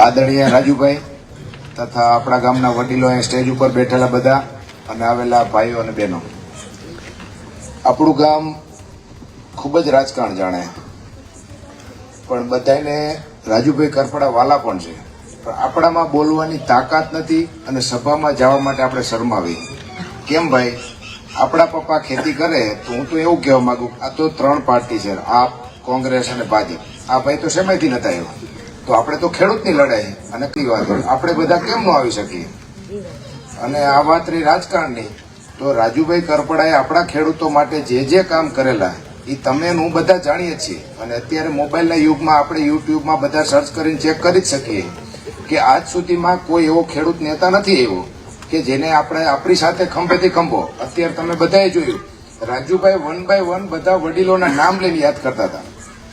આદરણીય રાજુભાઈ તથા આપણા ગામના વડીલો અહીં સ્ટેજ ઉપર બેઠેલા બધા અને આવેલા ભાઈઓ અને બહેનો, આપણું ગામ ખૂબ જ રાજકારણ જાણે, પણ બધાને રાજુભાઈ કરપડા વાલા પણ છે, પણ આપણામાં બોલવાની તાકાત નથી અને સભામાં જવા માટે આપણે શરમાવી. કેમ ભાઈ? આપણા પપ્પા ખેતી કરે તો હું તો એવું કહેવા માંગુ, આ તો 3 પાર્ટી છે, આપ, કોંગ્રેસ અને ભાજપ. આ ભાઈ તો શેમાંથી નતા આવ્યો, તો આપણે તો ખેડૂતની લડાઈ અને કઈ વાત આપણે બધા કેમ ન આવી શકીએ? અને આ વાત રહી રાજકારણની, તો રાજુભાઈ કરપડાએ આપણા ખેડૂતો માટે જે કામ કરેલા એ તમે હું બધા જાણીએ છીએ. અને અત્યારે મોબાઈલના યુગમાં આપણે યુટ્યુબમાં બધા સર્ચ કરીને ચેક કરી જ શકીએ કે આજ સુધીમાં કોઈ એવો ખેડૂત નેતા નથી આવ્યો કે જેને આપણે આપણી સાથે ખંભેથી ખંભો. અત્યારે તમે બધાએ જોયું, રાજુભાઈ 1 by 1 બધા વડીલોના નામ લઈને યાદ કરતા હતા,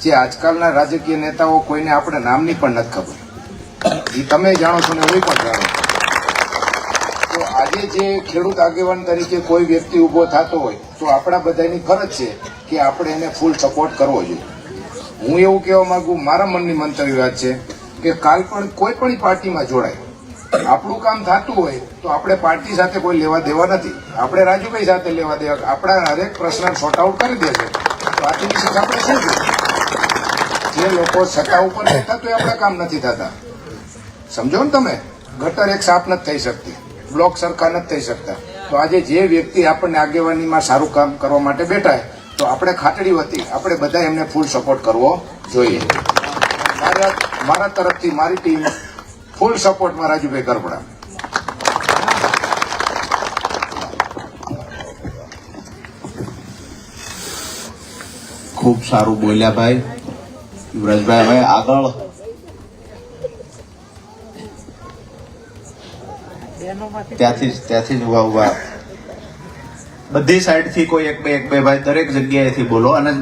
જે આજકાલના રાજકીય નેતાઓ કોઈને આપણે નામની પણ નથી ખબર. એ તમે જાણો છો ને હું પણ જાણું. તો આજે જે ખેડૂત આગેવાન તરીકે કોઈ વ્યક્તિ ઉભો થતો હોય તો આપણા બધાની ફરજ છે કે આપણે એને ફૂલ સપોર્ટ કરવો જોઈએ. હું એવું કહેવા માંગુ, મારા મનની મંતવ્ય વાત છે કે કાલ પણ કોઈ પણ પાર્ટીમાં જોડાય, આપણું કામ થતું હોય તો આપણે પાર્ટી સાથે કોઈ લેવા દેવા નથી, આપણે રાજુભાઈ સાથે લેવા દેવા. આપણા હરેક પ્રશ્ન સોર્ટ આઉટ કરી દેશે તો આથી વિશે આપણે શું છે? જે લોકો સત્તા ઉપર રહેતા તો આપણા કામ નથી થતા. સમજો ને તમે? ગટર એક સાફ નથી થઈ શકતી, બ્લોક સરખા નથી થઈ શકતા. તો આજે જે વ્યક્તિ આપણને આગેવાનીમાં સારું કામ કરવા માટે બેઠા તો આપણે ખાટડી વતી આપણે બધા એમને ફૂલ સપોર્ટ કરવો જોઈએ. મારા તરફથી મારી ટીમ ફૂલ સપોર્ટમાં રાજુભાઈ કરપડા. ખૂબ સારું બોલ્યા ભાઈ યુવરાજભાઈ. હવે આગળ ત્યાંથી જ ઉભા બધી સાઈડથી કોઈ એક બે ભાઈ દરેક જગ્યાએથી બોલો, અને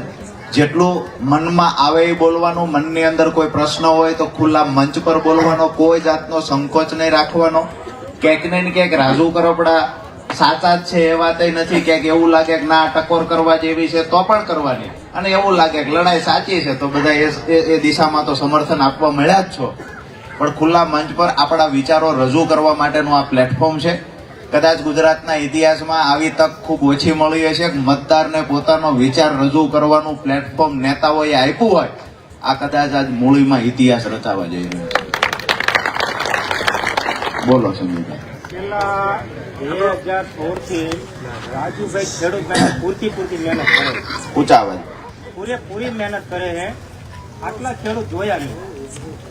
જેટલું મનમાં આવે એ બોલવાનું. મનની અંદર કોઈ પ્રશ્ન હોય તો ખુલ્લા મંચ પર બોલવાનો, કોઈ જાતનો સંકોચ નહીં રાખવાનો. ક્યાંક ને ક્યાંક રાજુ કરપડા સાચા જ છે એ વાત નથી, ક્યાંક એવું લાગે કે ના ટકોર કરવા જેવી છે તો પણ કરવાની, અને એવું લાગે કે લડાઈ સાચી છે તો બધા એ દિશામાં તો સમર્થન આપવા મળ્યા જ છો. પણ ખુલ્લા મંચ પર આપણા વિચારો રજૂ કરવા માટેનું આ પ્લેટફોર્મ છે. કદાચ ગુજરાતના ઇતિહાસમાં આવી તક ખૂબ ઓછી મળી હશે કે મતદારને પોતાનો વિચાર રજૂ કરવાનું પ્લેટફોર્મ નેતાઓએ આપ્યું હોય. આ કદાચ આજ મૂળીમાં ઇતિહાસ રચાવા જઈ રહ્યો છે. બોલો સંજયભાઈ. છેલ્લા 2016 થી રાજુભાઈ ખેડૂત માટે પૂરતી મહેનત કરે છે, ઊંચા અવાજ. પૂરેપૂરી મહેનત કરે છે. આટલા ખેડૂત જોયા નહીં,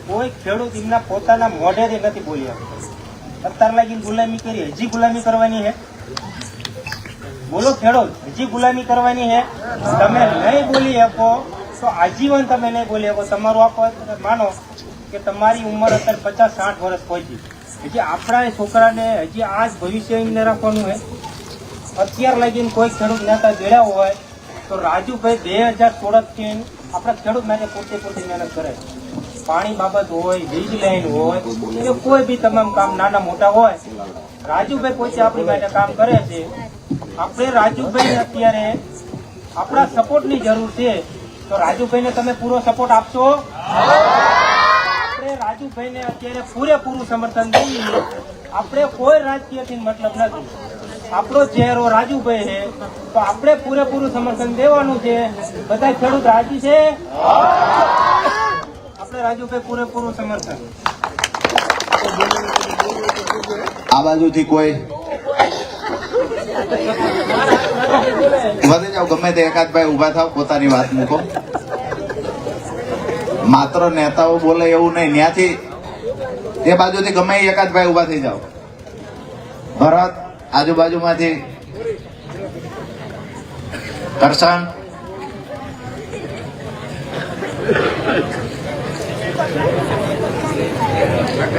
કોઈ ખેડૂત એમના પોતાના મોઢેથી નથી બોલ્યા. અત્યાર લાગીને ગુલામી કરી, હજી ગુલામી કરવાની છે? બોલો ખેડૂત, હજી ગુલામી કરવાની છે? તમે નહીં બોલી શકો તો આજીવન તમે નહીં બોલી શકો. તમારું આપો માનો કે તમારી ઉંમર અત્યારે 50-60 વર્ષ પહોંચી, હજી આપણા છોકરાને હજી આ જ ભવિષ્ય એમને રાખવાનું છે. અત્યાર લાગીને કોઈ ખેડૂત નેતા જોડ્યા હોય તો રાજુભાઈ 2016 થી આપણા ખેડૂત માટે પૂરતી મહેનત કરે. પાણી બાબત હોય, વીજ લાઈન હોય, કે કોઈ બી તમામ કામ નાના મોટા હોય, રાજુભાઈ પોતે આપણી માટે કામ કરે છે. આપણે રાજુભાઈ અત્યારે આપણા સપોર્ટની જરૂર છે, તો રાજુભાઈને તમે પૂરો સપોર્ટ આપશો? આપણે રાજુભાઈને અત્યારે પૂરેપૂરું સમર્થન દઈએ. આપણે કોઈ રાજકીયથી મતલબ નથી, આપણો ચહેરો રાજુભાઈ છે તો આપણે પૂરેપૂરું સમર્થન દેવાનું છે. બધા ખેડૂત રાજી છે? આપણે રાજુભાઈ પૂરેપૂરું સમર્થન. આ બાજુથી કોઈ ઉભા થઈ જાઓ, ગમે તે એકાદ ભાઈ ઉભા થાવ, પોતાની વાત મૂકો. માત્ર નેતાઓ બોલે એવું નહીં, ત્યાંથી એ બાજુથી ગમે એકાદ ભાઈ ઉભા થઈ જાઓ. ભરત, આજુબાજુમાંથી કરશન,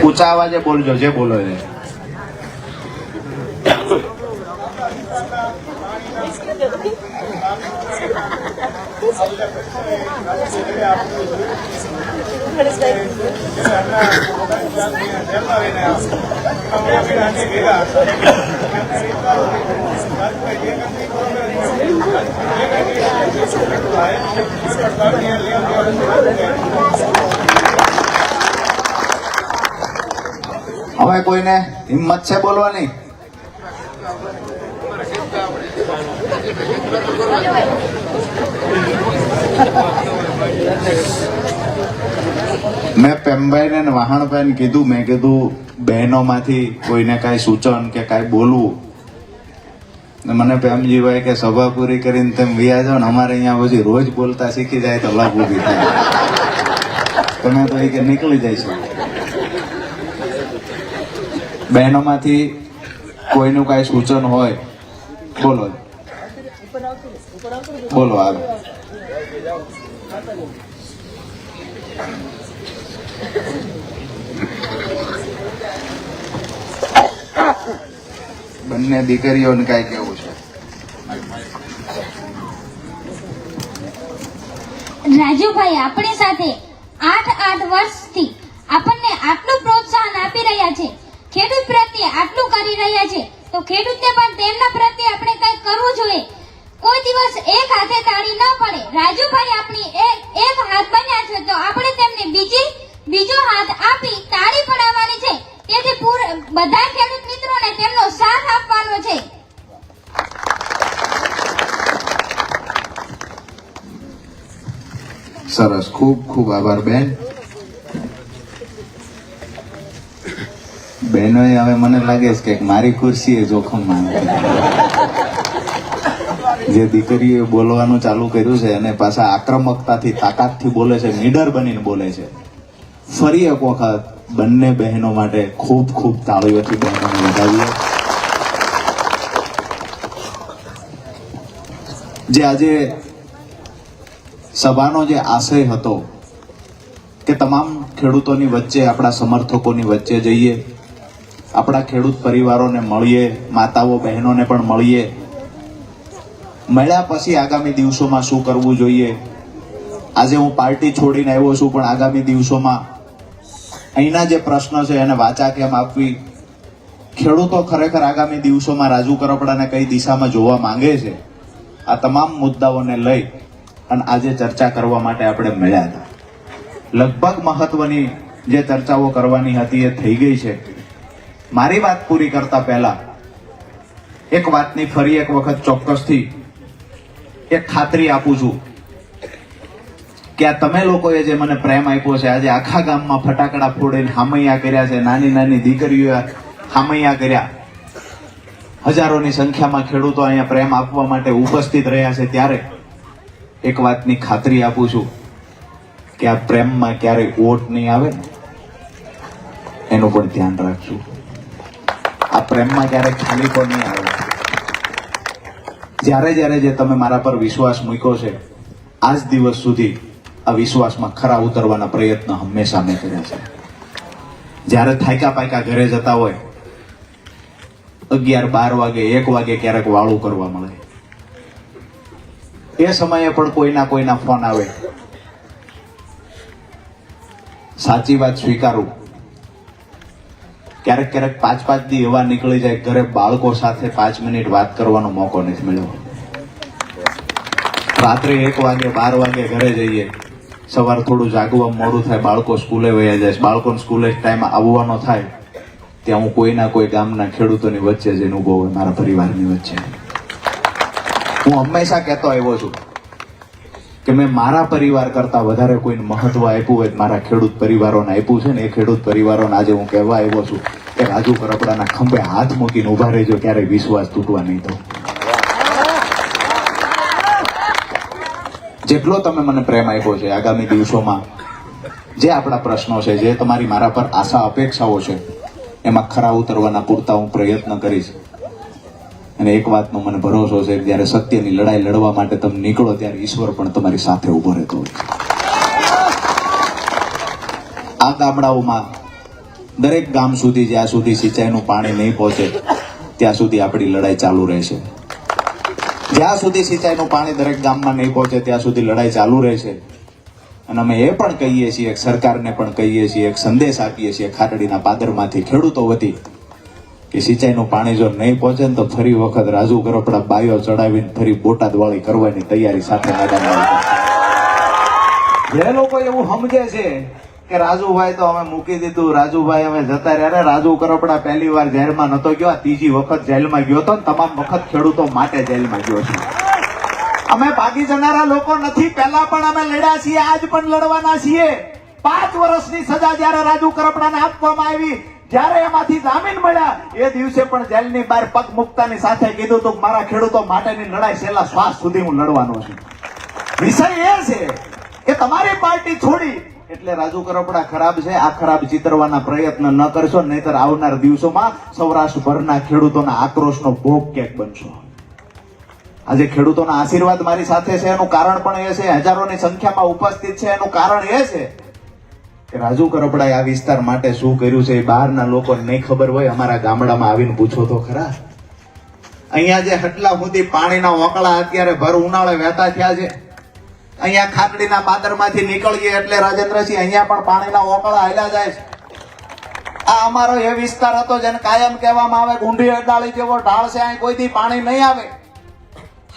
ઊંચા અવાજે બોલજો જે બોલો છે. હવે કોઈને હિંમત છે બોલવાની? મેં પેમભાઈ ને વહાણભાઈ કીધું, મેં કીધું બહેનોમાંથી કોઈને કાંઈ સૂચન કે કાંઈ બોલવું, ને મને પેમજીભાઈ કે સભા પૂરી કરીને તેમ વ્યા જાઓ ને અમારે અહીંયા પછી રોજ બોલતા શીખી જાય તો લાભ ઊભી થાય. તમે તો એ કે નીકળી જાય છે. બહેનોમાંથી કોઈનું કાંઈ સૂચન હોય બોલો, બોલો. આવે બંને દીકરીઓને કાંઈ કેવું છે? રાજુભાઈ આપણી સાથે 8 વર્ષથી આપણને આટલું પ્રોત્સાહન આપી રહ્યા છે, ખેડૂત પ્રત્યે આટલું કરી રહ્યા છે, તો ખેડૂતને પણ તેમના પ્રત્યે આપણે કંઈક કરવું જોઈએ. કોઈ દિવસ એક હાથે તાળી ન પડે. રાજુભાઈ આપણી એક હાથ બન્યા છે તો આપણે તેમને બીજો હાથ આપી તાળી પડાવવાની છે. તેથી બધા ખેડૂત મિત્રોને તેમનો સાથ આપવાનો છે. સરસ, ખૂબ ખૂબ આભાર બેન. બહેનોએ હવે મને લાગે છે કે મારી ખુરશી એ જોખમમાં જે દીકરીઓએ બોલવાનું ચાલુ કર્યું છે અને પાછા આક્રમકતાથી તાકાતથી બોલે છે, નીડર બનીને બોલે છે. ફરી એક વખત બંને બહેનો માટે ખૂબ ખૂબ તાળીઓથી બહેનોને વધાવીએ. જે આજે સભાનો જે આશય હતો કે તમામ ખેડૂતોની વચ્ચે, આપણા સમર્થકોની વચ્ચે જઈએ, આપણા ખેડૂત પરિવારોને મળીએ, માતાઓ બહેનોને પણ મળીએ, મળ્યા પછી આગામી દિવસોમાં શું કરવું જોઈએ. આજે હું પાર્ટી છોડીને આવ્યો છું, પણ આગામી દિવસોમાં અહીંના જે પ્રશ્ન છે એને વાચા કેમ આપવી, ખેડૂતો ખરેખર આગામી દિવસોમાં રાજુ કરપડાને કઈ દિશામાં જોવા માંગે છે, આ તમામ મુદ્દાઓને લઈ અને આજે ચર્ચા કરવા માટે આપણે મળ્યા હતા. લગભગ મહત્વની જે ચર્ચાઓ કરવાની હતી એ થઈ ગઈ છે. મારી વાત પૂરી કરતા પહેલા એક વાતની ફરી એક વખત ચોક્કસથી એક ખાતરી આપું છું કે આ તમે લોકોએ જે મને પ્રેમ આપ્યો છે, આજે આખા ગામમાં ફટાકડા ફોડીને હામૈયા કર્યા છે, નાની નાની દીકરીઓએ હામૈયા કર્યા, હજારોની સંખ્યામાં ખેડૂતો અહીંયા પ્રેમ આપવા માટે ઉપસ્થિત રહ્યા છે, ત્યારે એક વાતની ખાતરી આપું છું કે આ પ્રેમમાં ક્યારેય ઓટ નહીં આવે ને, એનું પણ ધ્યાન રાખશું. આ પ્રેમમાં ક્યારેય ખાલી પણ નહીં આવે. જ્યારે જ્યારે જે તમે મારા પર વિશ્વાસ મૂક્યો છે, આજ દિવસ સુધી આ વિશ્વાસમાં ખરા ઉતરવાના પ્રયત્ન હંમેશા મેં કર્યા છે. જ્યારે થાક્યા પાક્યા ઘરે જતા હોય, 11-12 વાગે 1 વાગે ક્યારેક વાળું કરવા મળે, એ સમયે પણ કોઈના ફોન આવે. સાચી વાત સ્વીકારું, ક્યારેક 5-5 દી એવા નીકળી જાય, ઘરે બાળકો સાથે 5 મિનિટ વાત કરવાનો મોકો નથી મળ્યો. રાત્રે 1 વાગે 12 વાગે ઘરે જઈએ, સવારે થોડું જાગવા મોડું થાય, બાળકો સ્કૂલે વયા જાય, બાળકોને સ્કૂલે ટાઈમ આવવાનો થાય, ત્યાં હું કોઈના કોઈ ગામના ખેડૂતોની વચ્ચે જઈને ઊભો હોય, મારા પરિવારની વચ્ચે. હું હંમેશા કહેતો આવ્યો છું કે મેં મારા પરિવાર કરતા વધારે કોઈને મહત્વ આપ્યું હોય મારા ખેડૂત પરિવારોને આપ્યું છે ને. એ ખેડૂત પરિવારોને આજે હું કહેવા આવ્યો છું કે રાજુ કરપડાના ખંભે હાથ મૂકીને ઉભા રહેજો, ક્યારેય વિશ્વાસ તૂટવા નહીં દો. જેટલો તમે મને પ્રેમ આપ્યો છે, આગામી દિવસોમાં જે આપણા પ્રશ્નો છે, જે તમારી મારા પર આશા અપેક્ષાઓ છે, એમાં ખરા ઉતરવાના પૂરતા હું પ્રયત્ન કરીશ. અને એક વાતનો મને ભરોસો છે કે જ્યારે સત્યની લડાઈ લડવા માટે તમે નીકળો ત્યારે ઈશ્વર પણ તમારી સાથે ઉભો રહેતો હોય. આ ગામડાઓમાં દરેક ગામ સુધી જ્યાં સુધી સિંચાઈનું પાણી નહીં પહોંચે ત્યાં સુધી આપણી લડાઈ ચાલુ રહેશે. જ્યાં સુધી સિંચાઈનું પાણી દરેક ગામમાં નહીં પહોંચે ત્યાં સુધી લડાઈ ચાલુ રહેશે. અને અમે એ પણ કહીએ છીએ, સરકારને પણ કહીએ છીએ, એક સંદેશ આપીએ છીએ ખાટડીના પાદરમાંથી ખેડૂતો વતી કે સિંચાઈનું પાણી જો નહીં પહોંચે ને તો ફરી વખત રાજુ કરપડા બાયો ચડાવીને ફરી બોટાદ વાળી કરવાની તૈયારી સાથે મેદાનમાં. જે લોકો એવું સમજે છે કે રાજુભાઈ તો અમે મૂકી દીધું, રાજુભાઈ અમે જતા રહ્યા, રાજુ કરપડા પહેલી વાર જેલમાં નતો ગયો, ત્રીજી વખત જેલમાં ગયો હતો, તમામ વખત ખેડૂતો માટે જેલમાં ગયો છે. અમે ભાગી જનારા લોકો નથી, પહેલા પણ અમે લડ્યા છીએ, આજ પણ લડવાના છીએ. 5 વર્ષની સજા જયારે રાજુ કરપડાને આપવામાં આવી, જયારે એમાંથી જામીન મળ્યા એ દિવસે પણ જેલની બહાર પગ મુકતાની સાથે કીધું હતું મારા ખેડૂતો માટેની લડાઈ છેલ્લા શ્વાસ સુધી હું લડવાનો છું. વિષય એ છે કે તમારી પાર્ટી છોડી એટલે રાજુ કરપડા ખરાબ છે, આ ખરાબ ચિતરવાના પ્રયત્ન ન કરશો, નહીતર આવનાર દિવસોમાં સૌરાષ્ટ્રભરના ખેડૂતોના આક્રોશનો ભોગ ક્યાંક બનશો. આજે ખેડૂતોના આશીર્વાદ મારી સાથે છે, એનું કારણ પણ એ છે, હજારોની સંખ્યામાં ઉપસ્થિત છે, એનું કારણ એ છે કે રાજુ કરપડાએ આ વિસ્તાર માટે શું કર્યું છે એ બહારના લોકોને નહીં ખબર હોય. અમારા ગામડામાં આવીને પૂછો તો ખરા. અહીંયા જે હટલા સુધી પાણીના ઓકળા અત્યારે ભર ઉનાળે વહેતા થયા છે, અહીંયા ખાટડીના પાદરમાંથી નીકળીએ એટલે રાજેન્દ્રસિંહ અહીંયા પણ પાણીના ઓકળા હાલ્યા જાય છે. આ અમારો એ વિસ્તાર હતો જેને કાયમ કહેવામાં આવે ગુંડી અડાળી જેવો ઢાળ છે, અહીં કોઈથી પાણી નહીં આવે.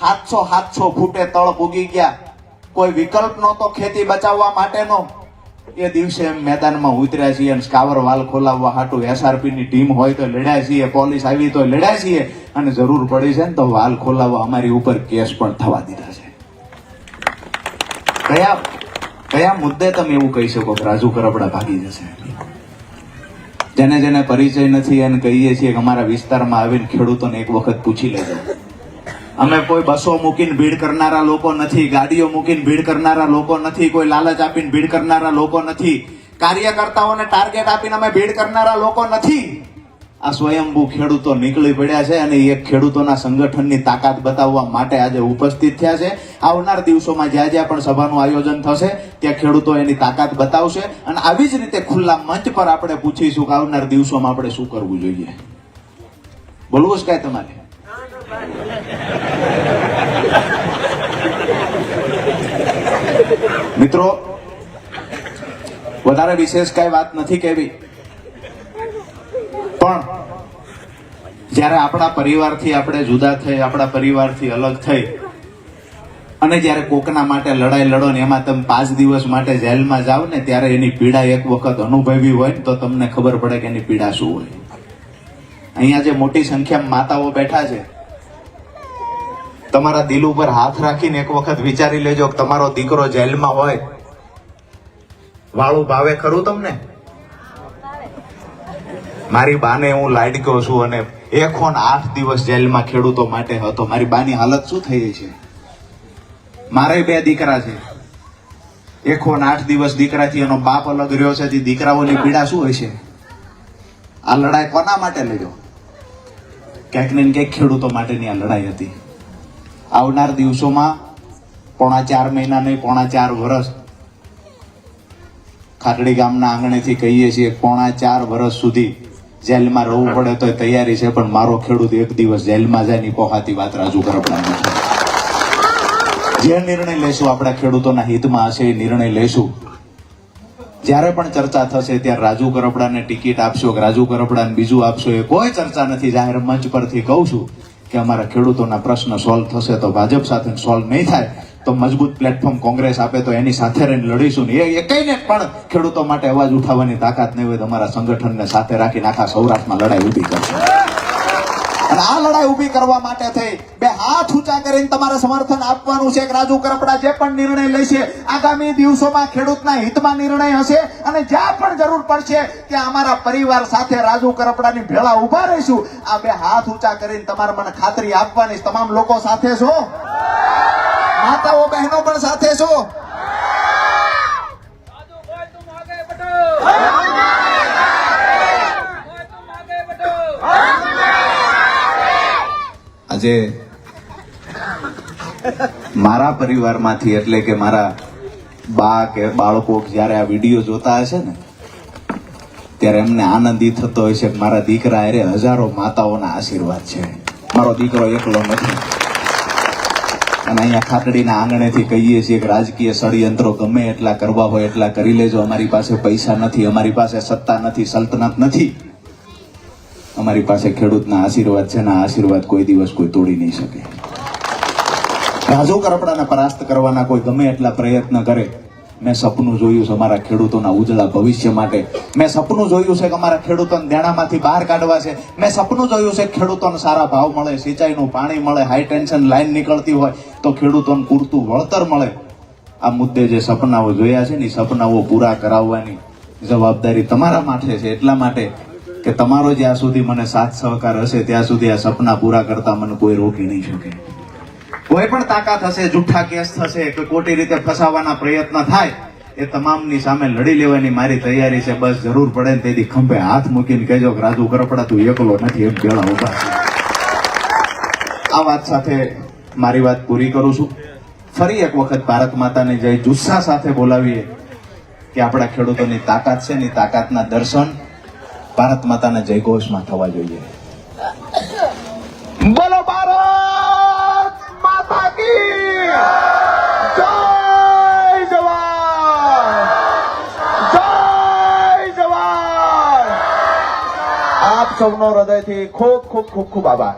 700 ફૂટે તળ પૂગી ગયા, કોઈ વિકલ્પ નહોતો ખેતી બચાવવા માટેનો. એ દિવસે એમ મેદાનમાં ઉતર્યા છીએ અને સ્કાવર વાલ ખોલાવવા હાટું SRP ની ટીમ હોય તો લડ્યા છીએ, પોલીસ આવી તો લડ્યા છીએ, અને જરૂર પડી છે ને તો વાલ ખોલાવવા અમારી ઉપર કેસ પણ થવા દીધા છે. કયા મુદ્દે તમે એવું કહી શકો કે રાજુ કરપડા ભાગી જશે? જેને જેને પરિચય નથી એને કહીએ છીએ કે અમારા વિસ્તારમાં આવીને ખેડૂતોને એક વખત પૂછી લેજો. અમે કોઈ બસો મૂકીને ભીડ કરનારા લોકો નથી, ગાડીઓ મૂકીને ભીડ કરનારા લોકો નથી, કોઈ લાલચ આપીને ભીડ કરનારા લોકો નથી, કાર્યકર્તાઓને ટાર્ગેટ આપીને અમે ભીડ કરનારા લોકો નથી. આ સ્વયંભૂ ખેડૂતો નીકળી પડ્યા છે અને એક ખેડૂતોના સંગઠનની તાકાત બતાવવા માટે આજે ઉપસ્થિત થયા છે. આવનાર દિવસોમાં જ્યાં જ્યાં પણ સભાનું આયોજન થશે ત્યાં ખેડૂતો એની તાકાત બતાવશે અને આવી જ રીતે ખુલ્લા મંચ પર આપણે પૂછીશું કે આવનાર દિવસોમાં આપણે શું કરવું જોઈએ. બોલવું છે કાંઈ તમારે? મિત્રો, વધારે વિશેષ કઈ વાત નથી કહેવી, પણ જ્યારે આપણા પરિવારથી આપણે જુદા થઈ, આપણા પરિવારથી અલગ થઈ અને જ્યારે કોકના માટે લડાઈ લડો ને એમાં તમે 5 દિવસ માટે જેલમાં જાઓ ને ત્યારે એની પીડા એક વખત અનુભવી હોય ને તો તમને ખબર પડે કે એની પીડા શું હોય. અહીંયા જે મોટી સંખ્યામાં માતાઓ બેઠા છે, તમારા દિલ ઉપર હાથ રાખીને એક વખત વિચારી લેજો કે તમારો દીકરો જેલમાં હોય, વાળું ભાવે ખરું તમને? મારી બાને હું લાડક્યો છું અને 108 દિવસ જેલમાં ખેડૂતો માટે હતો. મારી બાની હાલત શું થઈ છે? મારે 2 દીકરા છે, 108 દિવસ દીકરાથી એનો બાપ અલગ રહ્યો છે. દીકરાઓની પીડા શું હશે? આ લડાઈ કોના માટે લડ્યો? ક્યાંક ને ક્યાંક ખેડૂતો માટેની આ લડાઈ હતી. આવનાર દિવસોમાં 4.5 મહિના નહીં, 4.5 વર્ષ ખાટડી ગામના આંગણેથી કહીએ છીએ 4.5 વર્ષ સુધી જેલમાં રહેવું પડે તો તૈયારી છે, પણ મારો ખેડૂત એક દિવસ જેલમાં જાય ની પોહાતી વાત રાજુ કરપડા નથી. જે નિર્ણય લેશું આપણા ખેડૂતોના હિતમાં હશે એ નિર્ણય લેશું. જ્યારે પણ ચર્ચા થશે ત્યારે રાજુ કરપડાને ટિકિટ આપશો કે રાજુ કરપડાને બીજું આપશો એ કોઈ ચર્ચા નથી. જાહેર મંચ પરથી કહું છું કે અમારા ખેડૂતોના પ્રશ્ન સોલ્વ થશે તો ભાજપ સાથે સોલ્વ નહીં થાય તો મજબૂત પ્લેટફોર્મ કોંગ્રેસ આપે તો એની સાથે રહીને લડીશું ને એ કઈને પણ ખેડૂતો માટે અવાજ ઉઠાવવાની તાકાત નહીં હોય તો અમારા સંગઠનને સાથે રાખીને આખા સૌરાષ્ટ્રમાં લડાઈ ઊભી કરશે. અને આ લડાઈ ઊભી કરવા માટે થઈ 2 હાથ ઊંચા કરીને તમારે સમર્થન આપવાનું છે કે રાજુ કરપડા જે પણ નિર્ણય લેશે આગામી દિવસોમાં ખેડૂતના હિતમાં નિર્ણય હશે અને જ્યાં પણ જરૂર પડશે ત્યાં અમારા પરિવાર સાથે રાજુ કરપડાની ભેળા ઉભા રહીશું. આ 2 હાથ ઊંચા કરીને તમારે મને ખાતરી આપવાની તમામ લોકો સાથે છો, માતાઓ બહેનો પણ સાથે છો. આજે મારા પરિવારમાંથી એટલે કે મારા બા કે બાળકો જ્યારે આ વિડીયો જોતા હશે ને ત્યારે એમને આનંદ થતો હોય છે કે મારા દીકરા અરે હજારો માતાઓના આશીર્વાદ છે, મારો દીકરો એકલો નથી. અને અહીંયા ખાટડીના આંગણેથી કહીએ છીએ કે રાજકીય ષડયંત્રો ગમે એટલા કરવા હોય એટલા કરી લેજો, અમારી પાસે પૈસા નથી, અમારી પાસે સત્તા નથી, સલ્તનત નથી, અમારી પાસે ખેડૂતના આશીર્વાદ છે, ના આશીર્વાદ કોઈ દિવસ કોઈ તોડી નહીં શકે. રાજુ કરપડાને પરાસ્ત કરવાના કોઈ ગમે એટલા પ્રયત્ન કરે, મેં સપનું જોયું છે અમારા ખેડૂતોના ઉજળા ભવિષ્ય માટે, મેં સપનું જોયું છે કે અમારા ખેડૂતોને દેણામાંથી બહાર કાઢવા છે, મેં સપનું જોયું છે કે ખેડૂતોને સારા ભાવ મળે, સિંચાઈનું પાણી મળે, હાઈ ટેન્શન લાઈન નીકળતી હોય તો ખેડૂતોને પૂરતું વળતર મળે. આ મુદ્દે જે સપનાઓ જોયા છે ને એ સપનાઓ પૂરા કરાવવાની જવાબદારી તમારા માથે છે. એટલા માટે કે તમારો જ્યાં સુધી મને સાથ સહકાર હશે ત્યાં સુધી આ સપના પૂરા કરતા મને કોઈ રોકી નહીં શકે. કોઈ પણ તાકાત હશે, જુઠ્ઠા કેસ થશે કે ખોટી રીતે ફસાવાના પ્રયત્ન થાય, એ તમામની સામે લડી લેવાની મારી તૈયારી છે. બસ જરૂર પડે ને તેથી ખંભે હાથ મૂકીને કહેજો કે રાજુ કરપડા તું એકલો નથી, એમ ભેળા ઉભા છે. આ વાત સાથે મારી વાત પૂરી કરું છું. ફરી એક વખત ભારત માતાને જય જુસ્સા સાથે બોલાવીએ કે આપણા ખેડૂતોની તાકાત છે ને તાકાતના દર્શન ભારત માતાના જય ઘોષમાં થવા જોઈએ. બોલો ભારત માતા કી જય જવાન, જય જવાન. આપ સૌનો હૃદયથી ખૂબ ખૂબ ખૂબ ખૂબ આભાર.